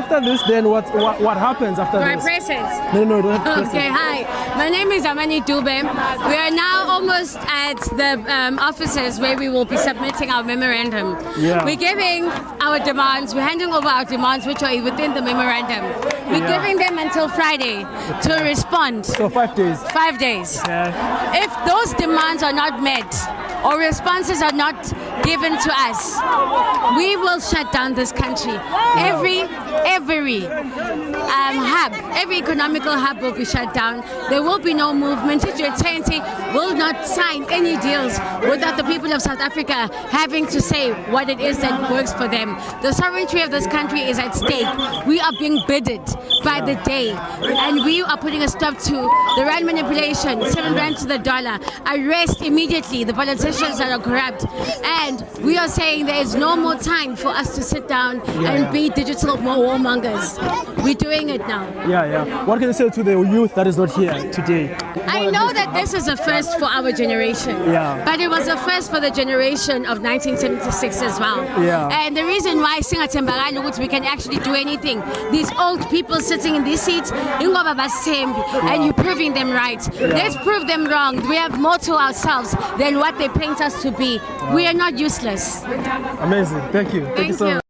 after this, then what happens after Do I this? press it? No, don't have to press Okay, it. hi. My name is Amani Dube. We are now almost at the offices where we will be submitting our memorandum. Yeah. We're giving our demands, we're handing over our demands which are within the memorandum. We're giving them until Friday to respond. So 5 days. 5 days. Yeah. If those demands are not met or responses are not given to us, we will shut down this country. Every hub, every economical hub will be shut down. There will be no movement. G20 will not sign any deals without the people of South Africa having to say what it is that works for them. The sovereignty of this country is at stake. We are being bidded by the day, and we are putting a stop to the rand manipulation, 7 rand to the dollar. Arrest immediately the politicians that are corrupt, and we are saying there is no more time for us to sit down and be digital warmongers. We're doing it now. Yeah. What can you say to the youth that is not here today? I know that this is a first for our generation, but it was a first for the generation of 1976 as well. Yeah. And the reason why Singatembagani we can actually do anything, these old people sitting in these seats, and you're proving them right. Let's prove them wrong. We have more to ourselves than what they paint us to be. We are not useless. Amazing. Thank you. Thank you so much.